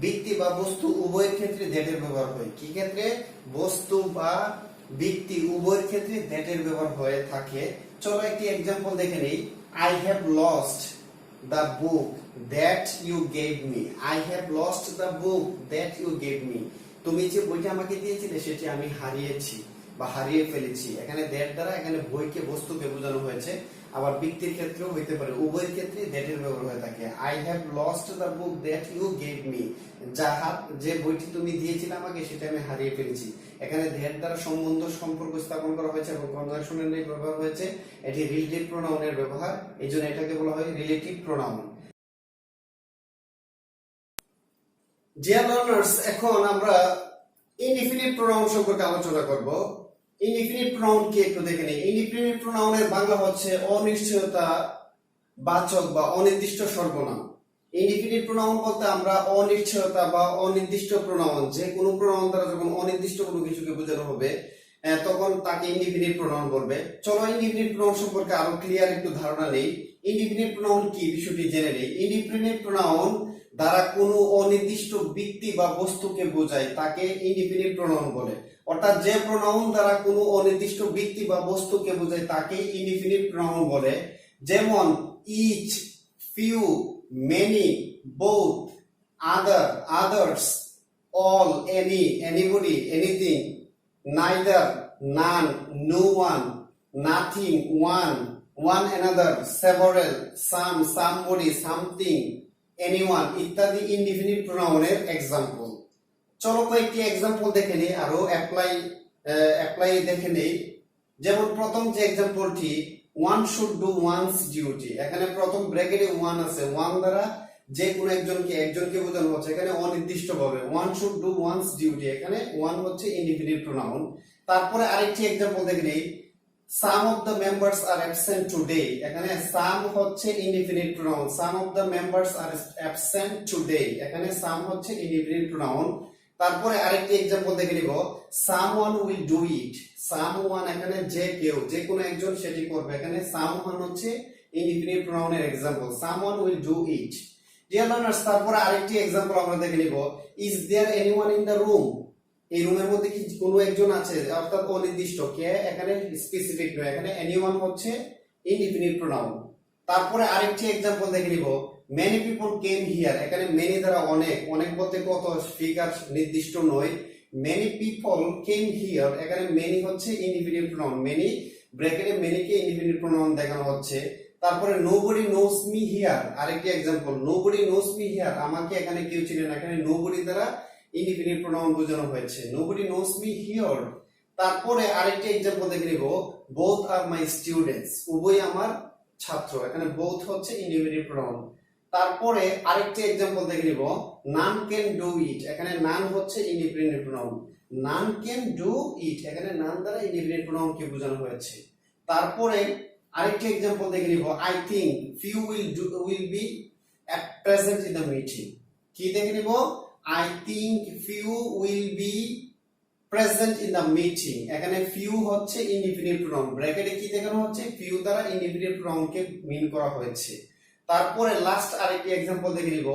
ব্যক্তি বা বস্তু উভয়ের ক্ষেত্রে দ্যাট এর ব্যবহার হয়। কি ক্ষেত্রে? বস্তু বা ব্যক্তি উভয়ের ক্ষেত্রে দ্যাট এর ব্যবহার হয়ে থাকে। চলো একটি एग्जांपल দেখে নেই। I have lost the book that you gave me. I have lost the book that you gave me. তুমি যে বইটা আমাকে দিয়েছিলে সেটি আমি হারিয়েছি বা হারিয়ে ফেলেছি। এখানে দ্যাট দ্বারা এখানে বইকে, বস্তুকে বোঝানো হয়েছে। আবার ব্যক্তির ক্ষেত্রেও হইতে পারে, উভয়ের ক্ষেত্রে দ্যাট এর ব্যবহার হয়ে থাকে। I have lost the book that you gave me. যাহা, যে বইটি তুমি দিয়েছিলে আমাকে সেটা আমি হারিয়ে ফেলেছি। এখানে দ্যাট দ্বারা সম্বন্ধ, সম্পর্ক স্থাপন করা হয়েছে এবং কনজাংশনের ব্যবহার হয়েছে। এটি রিলেটিভ প্রোনাউনের ব্যবহার, এইজন্য এটাকে বলা হয় রিলেটিভ প্রোনাউন। ডিয়ার লার্নার্স, এখন আমরা ইনডিফিনিট প্রোনাউন সম্পর্কে আলোচনা করব। ইনডিফিনিট প্রোনাউন কি একটু দেখে নেই। ইনডিফিনিট প্রোনাউনের বাংলা হচ্ছে অনিশ্চয়তা বাচক বা অনির্দিষ্ট সর্বনাম। ইনডিফিনিট প্রোনাউন বলতে আমরা অনিশ্চয়তা বা অনির্দিষ্ট প্রোনাউন, যে কোনো প্রোনাউন দ্বারা যখন অনির্দিষ্ট কোনো কিছুকে বোঝানো হবে তখন তাকে ইনডিফিনিট প্রোনাউন বলবে। চলো ইনডিফিনিট প্রোনাউন সম্পর্কে আরো ক্লিয়ার একটু ধারণা নেই। ইনডিফিনিট প্রোনাউন কি বিষয়টি জেনে নেই। ইনডিফিনিট প্রোনাউন দ্বারা কোনো অনির্দিষ্ট ব্যক্তি বা বস্তুকে বোঝায় তাকে ইনডিফিনিট প্রোনাউন বলে। অর্থাৎ যে প্রোনাউন দ্বারা কোনো অনির্দিষ্ট ব্যক্তি বা বস্তুকে বোঝায় তাকে ইনডিফিনিট প্রোনাউন বলে। যেমন each, few, many, both, other, others, all, any, anybody, anything, neither, none, no one, nothing, one another, several, some, somebody, something, anyone ইত্যাদি ইনডিফিনিট প্রোনাউনের एग्जांपल। চলো কয়েকটি एग्जांपल দেখে নেই, আরো অ্যাপ্লাই দেখে নেই। যেমন প্রথম যে एग्जांपलটি, one should do one's duty। এখানে প্রথম ব্র্যাকেটে one আছে। one দ্বারা যে কোনো একজনকে বোঝানো হচ্ছে এখানে অনির্দিষ্ট ভাবে। one should do one's duty, এখানে one হচ্ছে ইনডিফিনিট প্রোনাউন। তারপরে আরেকটি एग्जांपल দেখে নেই। some of the members are absent today। এখানে some হচ্ছে indefinite pronoun. some of the members are absent today, এখানে some হচ্ছে ইনডিফিনিট প্রোনাউন। তারপরে আরেকটি एग्जांपल দেখে নিব someone will do it someone এখানে যে কেউ যে কোনো একজন সেটি করবে এখানে সামওয়ান হচ্ছে ইনডিফিনিট প্রোনাউনের example someone will do it dear learners তারপরে আরেকটি एग्जांपल আমরা দেখে নিব is there anyone in the room এই রুমের মধ্যে কি কোনো একজন আছে অর্থাৎ অনির্দিষ্ট কে এখানে স্পেসিফিক নয় এখানে এনিওয়ান হচ্ছে ইনডিফিনিট প্রোনাউন তারপরে আরেকটি एग्जांपल দেখে নিব many people came here এখানে many দ্বারা অনেক অনেক বলতে কত ফিগার নির্দিষ্ট নয় many people came here এখানে many হচ্ছে ইনডিফিনিট প্রোনাউন many ব্র্যাকেটে many কে ইনডিফিনিট প্রোনাউন দেখানো হচ্ছে তারপরে nobody knows me here আরেকটি example nobody knows me here আমাকে এখানে কেউ চিনে না এখানে nobody দ্বারা ইনডিফিনিট প্রোনাউন বোঝানো হয়েছে nobody knows me here তারপরে আরেকটি एग्जांपल দেখে নিব both are my students উভয় আমার ছাত্র এখানে both হচ্ছে ইনডিফিনিট প্রোনাউন তারপরে আরেকটি एग्जांपल দেখে নিব none can do it এখানে none হচ্ছে indefinite pronoun none can do it এখানে none দ্বারা ইনডিফিনিট প্রোনাউন কে বোঝানো হয়েছে তারপরে আরেকটি एग्जांपल দেখে নিব I think few will be present in the meeting কি দেখে নিব I think few will be present in the meeting এখানে few হচ্ছে ইনডিফিনিট প্রোনাউন ব্র্যাকেটে কি দেখানো হচ্ছে few দ্বারা ইনডিফিনিট প্রোনাউন কে মিন করা হয়েছে তারপরে লাস্ট আরেকটি एग्जांपल দেখে নিব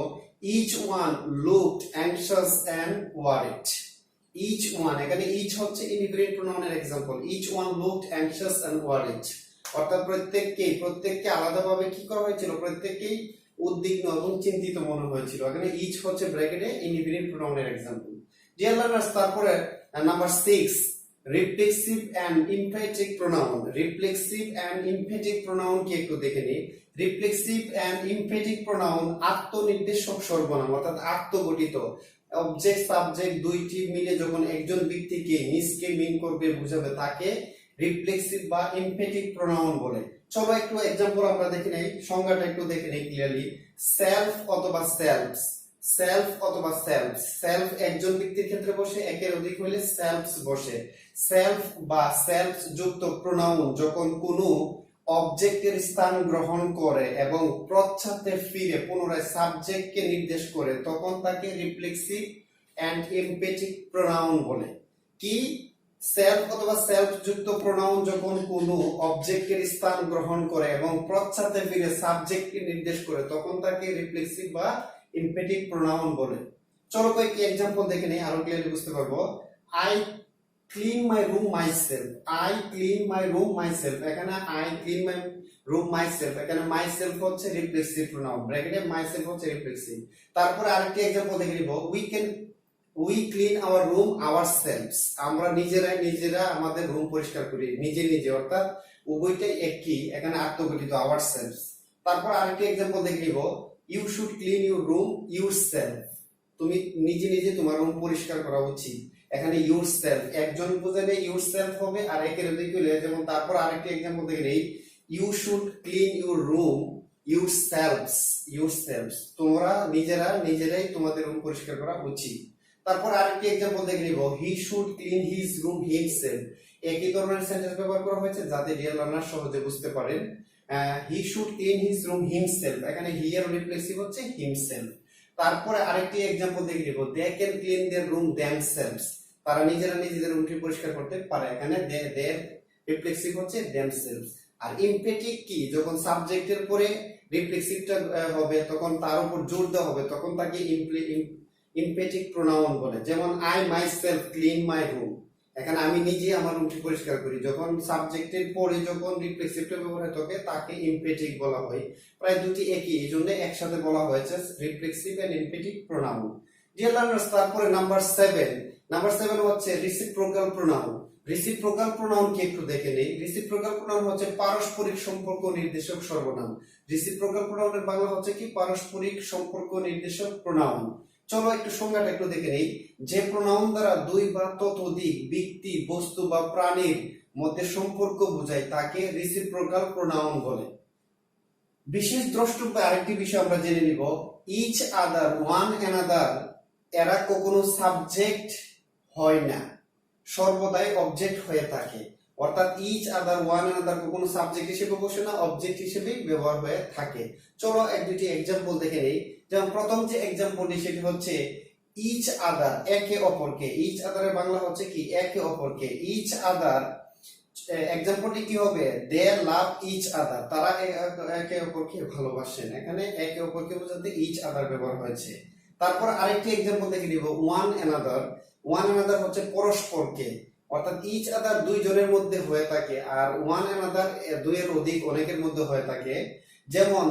each one looked anxious and worried each one এখানে each হচ্ছে ইনডিফিনিট প্রোনাউনের example each one looked anxious and worried অর্থাৎ প্রত্যেককে আলাদাভাবে কি করা হয়েছিল প্রত্যেককেই উদ্বিগ্ন এবং চিন্তিত মনে হয়েছিল এখানে each হচ্ছে ব্র্যাকেটে ইনডিফিনিট প্রোনাউনের एग्जांपल ডিয়ার লার্নার্স তারপরে number 6 reflexive and emphatic pronoun reflexive and emphatic pronoun কি একটু দেখে নিই রিফ্লেক্সিভ এন্ড ইমপেটিক প্রোনাউন আত্মনির্দেশক সর্বনাম অর্থাৎ আত্মগঠিত অবজেক্ট সাবজেক্ট দুইটি মিলে যখন একজন ব্যক্তিকে নিজকে মিন করবে বোঝাবে তাকে রিফ্লেক্সিভ বা ইমপেটিক প্রোনাউন বলে চলো একটু एग्जांपल আমরা দেখে নেই সংজ্ঞাটা একটু দেখে নেই ক্লিয়ারলি সেলফ অথবা সেলফস সেলফ অথবা সেলফস সেলফ একজন ব্যক্তির ক্ষেত্রে বসে একের অধিক হলে সেলফস বসে সেলফ বা সেলফস যুক্ত প্রোনাউন যখন কোনো অবজেক্টের স্থান গ্রহণ করে এবং প্রচ্ছদে ফিরে পুনরায় সাবজেক্টকে নির্দেশ করে তখন তাকে রিফ্লেক্সিভ এন্ড এমপ্যাথিক প্রোনাউন বলে কি সেলফ অথবা সেলফ যুক্ত প্রোনাউন যখন কোনো অবজেক্টের স্থান গ্রহণ করে এবং প্রচ্ছদে ফিরে সাবজেক্টকে নির্দেশ করে তখন তাকে রিফ্লেক্সিভ বা এমপ্যাথিক প্রোনাউন বলে চলো কয়েকটি एग्जांपल দেখে নেই আরো ক্লিয়ারলি বুঝতে পারবো I clean my room myself I clean my room myself এখানে I clean my room myself এখানে myself হচ্ছে রিফ্লেক্সিভ প্রোনাউন ব্র্যাকেটে myself হচ্ছে রিফ্লেক্সিভ তারপর আরেকটি एग्जांपल দেখে নিব we clean our room ourselves আমরা নিজেরা আমাদের রুম পরিষ্কার করি নিজে অর্থাৎ উভয়টাই একই এখানে আত্মগঠিত ourselves তারপর আরেকটি एग्जांपल দেখে নিব you should clean your room yourself তুমি নিজে তোমার রুম পরিষ্কার করা উচিত এখানে yourself একজন বোঝালে yourself হবে আর একের অধিক হলে যেমন তারপর আরেকটি एग्जांपल দেখে নেই you should clean your room yourselves তোমরা নিজেরাই তোমাদের রুম পরিষ্কার করা উচিত তারপর আরেকটি एग्जांपल দেখে নিব he should clean his room himself একই ধরনের সেন্টেন্স ব্যবহার করা হয়েছে যাতে ডিয়ার লার্নার সহজে বুঝতে পারেন he should clean his room himself এখানে he এর রিপ্লেসিভ হচ্ছে himself তারপরে আরেকটি एग्जांपल দেখে নিব they can clean their room themselves তারা নিজেদের রুমটি পরিষ্কার করতে পারে এখানে their রিফ্লেক্সিভ হচ্ছে themselves আর এমপ্যাথিক কি যখন সাবজেক্টের পরে রিফ্লেক্সিভটা হবে তখন তার উপর জোর দেওয়া হবে তখন তাকে এমপ্যাথিক প্রোনাউন বলে যেমন I myself clean my room এখানে আমি নিজে আমার রুমটি পরিষ্কার করি যখন সাবজেক্টের পরে যখন রিফ্লেক্সিভটা ব্যবহার হয় তাকে এমপ্যাথিক বলা হয় প্রায় দুটি একই এইজন্য একসাথে বলা হয়েছে reflexive and emphatic pronoun dear learners তারপরে নাম্বার 7 হচ্ছে রেসিপ্রোকাল প্রোনাউন রেসিপ্রোকাল প্রোনাউন কি একটু দেখে নেই রেসিপ্রোকাল প্রোনাউন হচ্ছে পারস্পরিক সম্পর্ক নির্দেশক সর্বনাম রেসিপ্রোকাল প্রোনাউনের বাংলা হচ্ছে কি পারস্পরিক সম্পর্ক নির্দেশক প্রোনাউন চলো একটু সংজ্ঞাটা একটু দেখে নেই যে প্রোনাউন দ্বারা দুই বা ততোধিক ব্যক্তি বস্তু বা প্রাণীর মধ্যে সম্পর্ক বোঝায় তাকে রেসিপ্রোকাল প্রোনাউন বলে বিশেষ দ্রষ্টব্য আরেকটি বিষয় আমরা জেনে নিব ইচ আদার ওয়ান অ্যানাদার এরা কখনো সাবজেক্ট হয় না সর্বদাই অবজেক্ট হয়ে থাকে অর্থাৎ ইচ আদার ওয়ান অ্যানাদার কখনো সাবজেক্ট হিসেবে বসে না অবজেক্ট হিসেবে ব্যবহার হয়ে থাকে চলো এক দুটি एग्जांपल দেখে নেই যেমন প্রথম যে एग्जांपलটি সেটি হচ্ছে ইচ আদার একে অপরকে, ইচ আদারের বাংলা হচ্ছে কি একে অপরকে, ইচ আদার এক্সাম্পলটি কি হবে, দে লাভ ইচ আদার, তারা একে অপরকে ভালোবাসেন, এখানে একে অপরকে বোঝাতে ইচ আদার ব্যবহার হয়েছে। তারপর আরেকটি এক্সাম্পল দেখে নিব, ওয়ান অ্যানাদার, ওয়ান অ্যানাদার হচ্ছে পরস্পরকে, অর্থাৎ ইচ আদার দুইজনের মধ্যে হয়ে থাকে, আর ওয়ান অ্যানাদার দুইয়ের অধিক অনেকের মধ্যে হয়ে থাকে। যেমন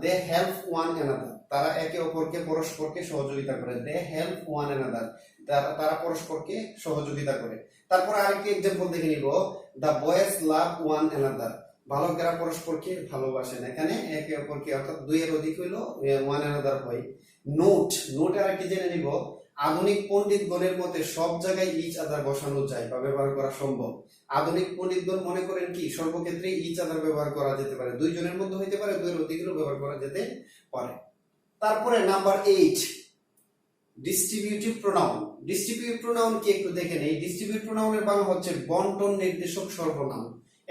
দে হেল্প ওয়ান অ্যানাদার, তারা একে অপরকে পরস্পরকে সহযোগিতা করে, দে হেল্প ওয়ান অ্যানাদার, তারা পরস্পরকে সহযোগিতা করে। তারপর আরেকটি এক্সাম্পল দেখে নিব, the boys love one another, বালকেরা পরস্পরকে ভালোবাসেন, এখানে একে অপরকে অর্থাৎ দুইয়ের অধিক হইলো ওয়ান অ্যানাদার হয়। নোট, নোট আরেকটি জেনে নিব, আধুনিক পণ্ডিতগণের মতে সব জায়গায় ইচ আদার বসানো যায় বা ব্যবহার করা সম্ভব। আধুনিক পণ্ডিতগণ মনে করেন কি সর্বক্ষেত্রে ইচ আদার ব্যবহার করা যেতে পারে, দুইজনের মধ্যে হইতে পারে, দুইয়ের অধিকেরও ব্যবহার করা যেতে পারে। তারপরে number 8, distributive pronoun. Distributive pronoun কি একটু দেখে নেই। ডিস্ট্রিবিউটিভ প্রোনাউনের বাংলা হচ্ছে বন্টন নির্দেশক সর্বনাম।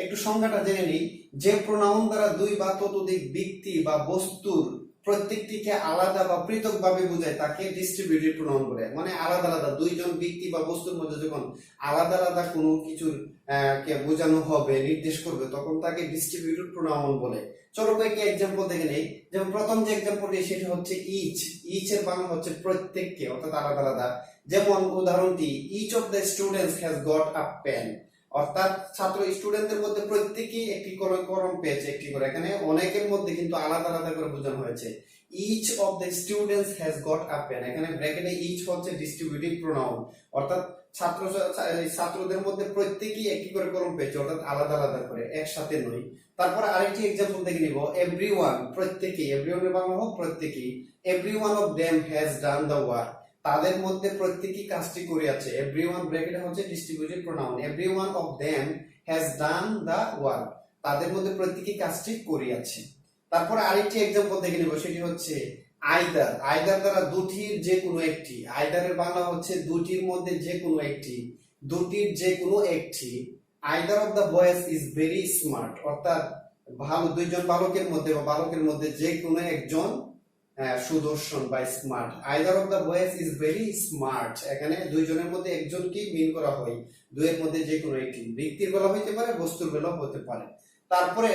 একটু সংজ্ঞাটা জেনে নিই, যে প্রোনাউন দ্বারা দুই বা ততোধিক ব্যক্তি বা বস্তুর প্রত্যেকটিকে আলাদা বা পৃথকভাবে বোঝায় তাকে ডিস্ট্রিবিউটিভ প্রোনাউন বলে। মানে আলাদা আলাদা দুইজন ব্যক্তি বা বস্তুর মধ্যে যখন আলাদা আলাদা কোনো কিছুর কে বোঝানো হবে, নির্দেশ করবে, তখন তাকে ডিস্ট্রিবিউটিভ প্রোনাউন বলে। চলো কয়েকটি এক্সাম্পল দেখে নেই। যেমন প্রথম যে এক্সাম্পলটি সেটা হচ্ছে ইচ, ইচ এর বাংলা হচ্ছে প্রত্যেককে, অর্থাৎ আলাদা আলাদা। যেমন উদাহরণটি, each of the students has got a pen, অর্থাৎ ছাত্র স্টুডেন্টদের মধ্যে প্রত্যেকেই একটি করে কলম পেয়েছে, একটি করে, এখানে অনেকের মধ্যে কিন্তু আলাদা আলাদা করে বোঝানো হয়েছে। Each of the students has got a pen, এখানে ব্র্যাকেটে ইচ হচ্ছে ডিস্ট্রিবিউটিভ প্রোনাউন, অর্থাৎ ছাত্রদের মধ্যে প্রত্যেকেই একটি করে কলম পেয়েছে, অর্থাৎ আলাদা আলাদা করে, একসাথে নয়। তারপর আরেকটি এক্সাম্পল দেখে নিব, এভরিওয়ান, প্রত্যেকেই, এভরিওয়ানের বাংলা হোক প্রত্যেকেই, everyone of them has done the work, তাদের মধ্যে প্রত্যেকেই কাজটি করিয়াছে। এভরিওয়ান ব্র্যাকেটে হচ্ছে distributive pronoun, everyone of them has done the work, তাদের মধ্যে প্রত্যেকেই কাজটি করিয়াছে। তারপর আরেকটি এক্সাম্পল দেখে নিব, সেটি হচ্ছে আইদার, আইদার দ্বারা দুটির যে কোনো একটি, আইদারের বাংলা হচ্ছে দুটির মধ্যে যে কোনো একটি, দুটির যে কোনো একটি। Either of the boys is very smart, অর্থাৎ ভালো দুইজন বালকের মধ্যে বা বালকের মধ্যে যে কোনো একজন সুদর্শন বা smart. Either of the boys is very smart, এখানে দুইজনের মধ্যে একজনকে মিন করা হয়, দুইয়ের মধ্যে যে কোনো একটি, ব্যক্তির বেলা হইতে পারে, বস্তুর বেলা হতে পারে। তারপরে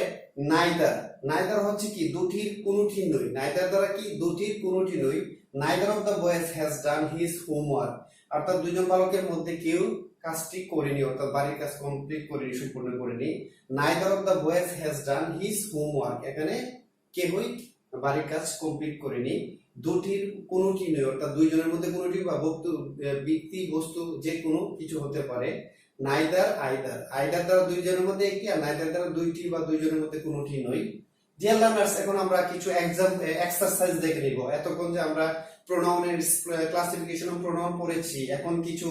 নাইদার, নাইদার হচ্ছে কি দুটির কোনোটি নয়, নাইদার দ্বারা কি দুটির কোনোটি নয়। Neither of the boys has done his homework, অর্থাৎ দুইজন বালকের মধ্যে কেউ কাজটি করেনি, অর্থাৎ বাড়ির কাজ কমপ্লিট করেনি, সম্পূর্ণ করেনি। Neither of the boys has done his homework, এখানে কেউই বাড়ির কাজ কমপ্লিট করেনি। দুটির কোনোটি নয়, অর্থাৎ দুইজনের মধ্যে কোনোটি বা ব্যক্তি বস্তু যে কোনো কিছু হতে পারে। নাইদার আইদার, আইদার দ্বারা দুইজনের মধ্যে একটি, আর নাইদার দ্বারা দুইটি বা দুইজনের মধ্যে কোনোটি নয়। ডিয়ার লার্নার্স, এখন আমরা কিছু এক্সারসাইজ দেখে নিব। এতক্ষণ যে আমরা প্রোনাউনের ক্লাসিফিকেশন অফ প্রোনাউন পড়েছি, এখন কিছু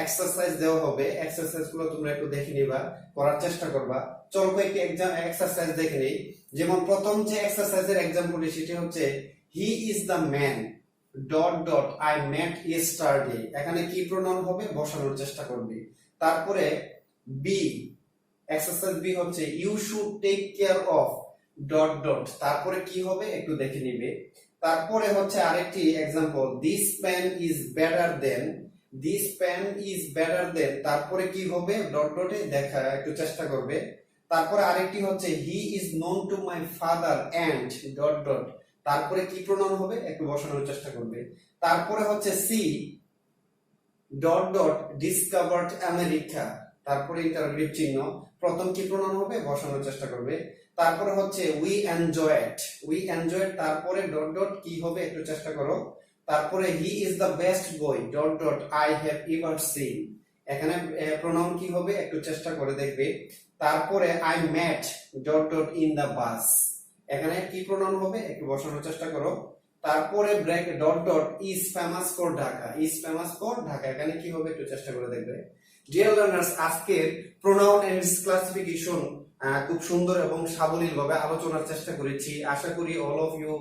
এক্সারসাইজ দেওয়া হবে, এক্সারসাইজ গুলো তোমরা একটু দেখে নিবা, করার চেষ্টা করবা। চলো কয়েকটি এক্সারসাইজ দেখে নেই। যেমন প্রথম যে এক্সারসাইজের এক্সাম্পলটি সেটি হচ্ছে, he is the man dot dot I met yesterday, এখানে কি প্রোনাউন হবে বসানোর চেষ্টা করবে। তারপরে বি, এক্সারসাইজ বি হচ্ছে, you should take care of dot dot, তারপরে কি হবে একটু দেখে নিবে। তারপরে হচ্ছে আরেকটি example, this pen is better than, this pen is better than, তারপরে কি হবে ডট ডটে দেখা একটু চেষ্টা করবে। তারপরে আরেকটি হচ্ছে, he is known to my father and dot dot, তারপরে কি প্রোনাউন হবে একটু বসানোর চেষ্টা করবে। তারপরে হচ্ছে C dot dot discovered America, তারপরে ইন্টারোগেটিভ চিহ্ন, প্রথম কি প্রোনাউন হবে বসানোর চেষ্টা করবে। তারপরে হচ্ছে উই এনজয়েড, উই এনজয়েড, তারপরে ডট ডট কি হবে একটু চেষ্টা করো। তারপরে হি is the best boy dot dot I have ever seen, এখানে প্রোনাউন কি হবে একটু চেষ্টা করে দেখবে। তারপরে I met dot dot in the bus, এখানে কি প্রোনাউন হবে একটু বসানোর চেষ্টা করো। তারপরে bracket dot dot is famous for Dhaka, is famous for Dhaka, এখানে কি হবে একটু চেষ্টা করে দেখবে। ডিয়ার লার্নার্স, আজকের প্রোনাউন এন্ড ক্লাসিফিকেশন খুব সুন্দর এবং সাবলীল ভাবে আলোচনার চেষ্টা করেছি। আশা করি all of you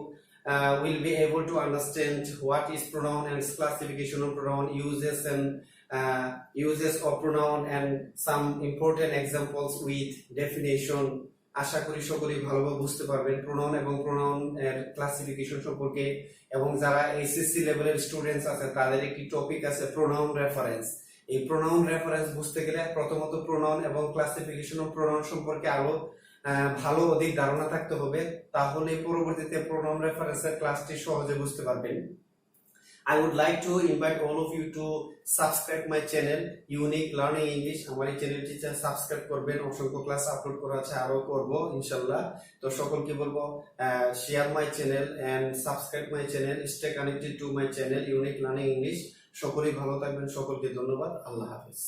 will be able to understand what is pronoun and classification of pronoun, uses of pronoun, and some important examples with definition আশা করি সকলেই ভালোভাবে বুঝতে পারবেন প্রোনাউন এবং প্রোনাউন এর ক্লাসিফিকেশন সম্পর্কে। এবং যারা এসএসসি লেভেলের স্টুডেন্টস আছে তাদের একটি টপিক আছে প্রোনাউন রেফারেন্স। এই প্রোনাউন রেফারেন্স বুঝতে গেলে প্রথমত প্রোনাউন এবং ক্লাসিফিকেশন অফ প্রোনাউন সম্পর্কে আরো ভালো অধিক ধারণা থাকতে হবে, তাহলে পরবর্তীতে প্রোনাউন রেফারেন্সের ক্লাসটি সহজে বুঝতে পারবেন। I would like to invite all of you to subscribe my channel Unique Learning English। আমার এই চ্যানেলটি সাবস্ক্রাইব করবেন, অসংখ্য ক্লাস আপলোড করা আছে, আরো করব ইনশাআল্লাহ। তো সকলকে বলবো share my channel and subscribe my channel, stay connected to my channel unique learning English. সকলেই ভালো থাকবেন, সকলকে ধন্যবাদ, আল্লাহ হাফেজ।